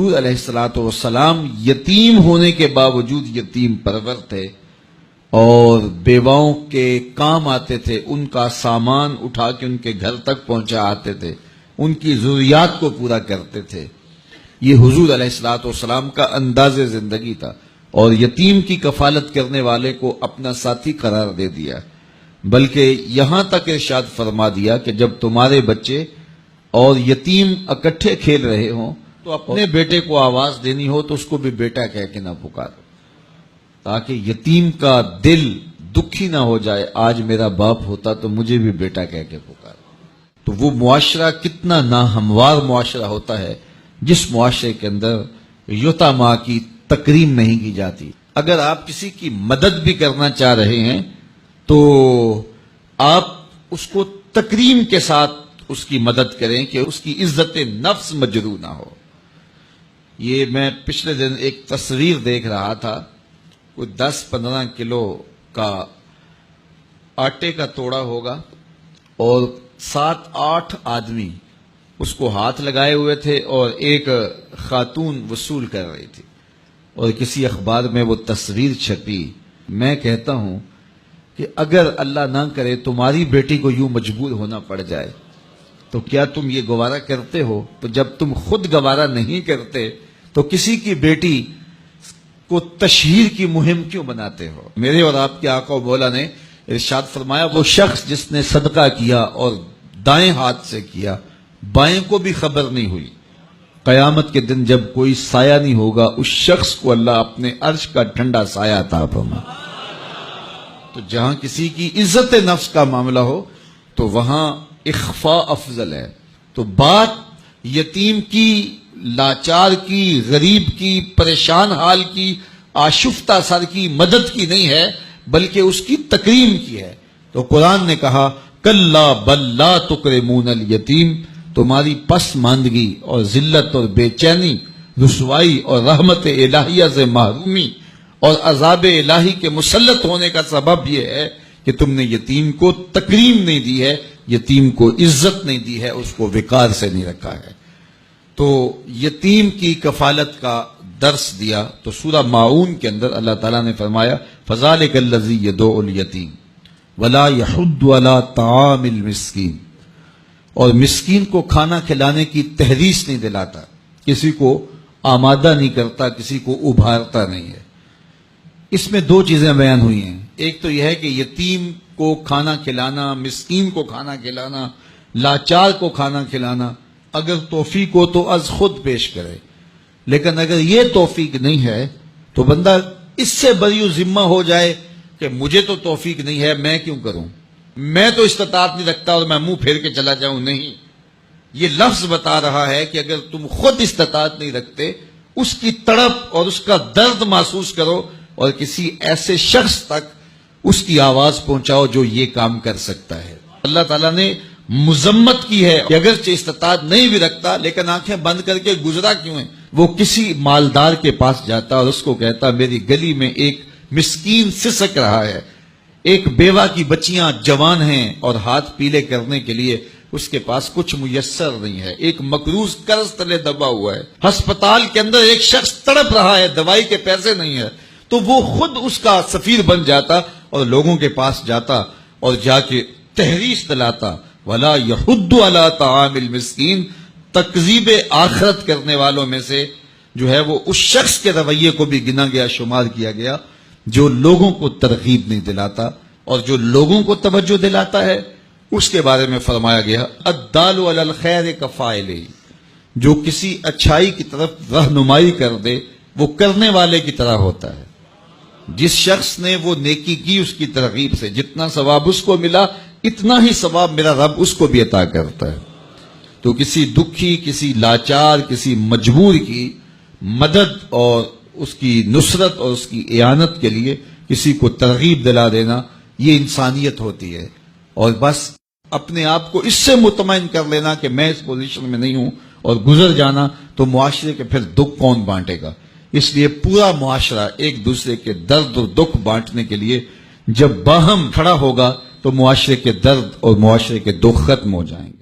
حضور علیہ الصلوۃ والسلام یتیم ہونے کے باوجود یتیم پرور تھے اور بیواؤں کے کام آتے تھے، ان کا سامان اٹھا کے ان کے گھر تک پہنچا آتے تھے، ان کی ضروریات کو پورا کرتے تھے۔ یہ حضور علیہ الصلوۃ والسلام کا انداز زندگی تھا، اور یتیم کی کفالت کرنے والے کو اپنا ساتھی قرار دے دیا، بلکہ یہاں تک ارشاد فرما دیا کہ جب تمہارے بچے اور یتیم اکٹھے کھیل رہے ہوں تو اپنے بیٹے کو آواز دینی ہو تو اس کو بھی بیٹا کہہ کے نہ پکارو، تاکہ یتیم کا دل دکھی نہ ہو جائے، آج میرا باپ ہوتا تو مجھے بھی بیٹا کہہ کے پکارو۔ تو وہ معاشرہ کتنا ناہموار معاشرہ ہوتا ہے جس معاشرے کے اندر یتاما کی تکریم نہیں کی جاتی۔ اگر آپ کسی کی مدد بھی کرنا چاہ رہے ہیں تو آپ اس کو تکریم کے ساتھ اس کی مدد کریں کہ اس کی عزت نفس مجروح نہ ہو۔ یہ میں پچھلے دن ایک تصویر دیکھ رہا تھا، کوئی 10-15 کلو کا آٹے کا توڑا ہوگا اور 7-8 آدمی اس کو ہاتھ لگائے ہوئے تھے اور ایک خاتون وصول کر رہی تھی، اور کسی اخبار میں وہ تصویر چھپی۔ میں کہتا ہوں کہ اگر اللہ نہ کرے تمہاری بیٹی کو یوں مجبور ہونا پڑ جائے تو کیا تم یہ گوارا کرتے ہو؟ تو جب تم خود گوارا نہیں کرتے تو کسی کی بیٹی کو تشہیر کی مہم کیوں بناتے ہو؟ میرے اور آپ کے آقا و مولا نے ارشاد فرمایا، وہ شخص جس نے صدقہ کیا اور دائیں ہاتھ سے کیا، بائیں کو بھی خبر نہیں ہوئی، قیامت کے دن جب کوئی سایہ نہیں ہوگا اس شخص کو اللہ اپنے عرش کا ٹھنڈا سایہ عطا فرمائے۔ تو جہاں کسی کی عزت نفس کا معاملہ ہو تو وہاں اخفاء افضل ہے۔ تو بات یتیم کی، لاچار کی، غریب کی، پریشان حال کی، آشفتہ سر کی مدد کی نہیں ہے، بلکہ اس کی تکریم کی ہے۔ تو قرآن نے کہا کلا بل لا تکرمون الیتیم، تمہاری پسماندگی اور ذلت اور بے چینی، رسوائی اور رحمت الہیہ سے محرومی اور عذاب الہی کے مسلط ہونے کا سبب یہ ہے کہ تم نے یتیم کو تکریم نہیں دی ہے، یتیم کو عزت نہیں دی ہے، اس کو وقار سے نہیں رکھا ہے۔ تو یتیم کی کفالت کا درس دیا۔ تو سورہ ماعون کے اندر اللہ تعالیٰ نے فرمایا فذالک الذی یدعو الیتیم ولا یحض علی طعام المسکین، اور مسکین کو کھانا کھلانے کی تحریص نہیں دلاتا، کسی کو آمادہ نہیں کرتا، کسی کو ابھارتا نہیں ہے۔ اس میں 2 چیزیں بیان ہوئی ہیں، ایک تو یہ ہے کہ یتیم کو کھانا کھلانا، مسکین کو کھانا کھلانا، لاچار کو کھانا کھلانا، اگر توفیق ہو تو از خود پیش کرے، لیکن اگر یہ توفیق نہیں ہے تو بندہ اس سے بری ذمہ ہو جائے کہ مجھے تو توفیق نہیں ہے، میں کیوں کروں، میں تو استطاعت نہیں رکھتا اور میں منہ پھیر کے چلا جاؤں۔ نہیں، یہ لفظ بتا رہا ہے کہ اگر تم خود استطاعت نہیں رکھتے، اس کی تڑپ اور اس کا درد محسوس کرو اور کسی ایسے شخص تک اس کی آواز پہنچاؤ جو یہ کام کر سکتا ہے۔ اللہ تعالیٰ نے مذمت کی ہے کہ اگرچہ استطاعت نہیں بھی رکھتا لیکن آنکھیں بند کر کے گزرا کیوں ہے؟ وہ کسی مالدار کے پاس جاتا اور اس کو کہتا میری گلی میں ایک مسکین سسک رہا ہے، ایک بیوہ کی بچیاں جوان ہیں اور ہاتھ پیلے کرنے کے لیے اس کے پاس کچھ میسر نہیں ہے، ایک مقروض قرض تلے دبا ہوا ہے، ہسپتال کے اندر ایک شخص تڑپ رہا ہے، دوائی کے پیسے نہیں ہے، تو وہ خود اس کا سفیر بن جاتا اور لوگوں کے پاس جاتا اور جا کے تحریص دلاتا ولا یحض علی طعام المسکین۔ تکذیب آخرت کرنے والوں میں سے جو ہے وہ اس شخص کے رویے کو بھی گنا گیا، شمار کیا گیا جو لوگوں کو ترغیب نہیں دلاتا، اور جو لوگوں کو توجہ دلاتا ہے اس کے بارے میں فرمایا گیا الدال علی الخیر کفاعلہ، جو کسی اچھائی کی طرف رہنمائی کر دے وہ کرنے والے کی طرح ہوتا ہے۔ جس شخص نے وہ نیکی کی اس کی ترغیب سے جتنا ثواب اس کو ملا اتنا ہی ثواب میرا رب اس کو بھی عطا کرتا ہے۔ تو کسی دکھی، کسی لاچار، کسی مجبور کی مدد اور اس کی نصرت اور اس کی اعانت کے لیے کسی کو ترغیب دلا دینا، یہ انسانیت ہوتی ہے۔ اور بس اپنے آپ کو اس سے مطمئن کر لینا کہ میں اس پوزیشن میں نہیں ہوں اور گزر جانا، تو معاشرے کے پھر دکھ کون بانٹے گا؟ اس لیے پورا معاشرہ ایک دوسرے کے درد اور دکھ بانٹنے کے لیے جب باہم کھڑا ہوگا تو معاشرے کے درد اور معاشرے کے دکھ ختم ہو جائیں گے۔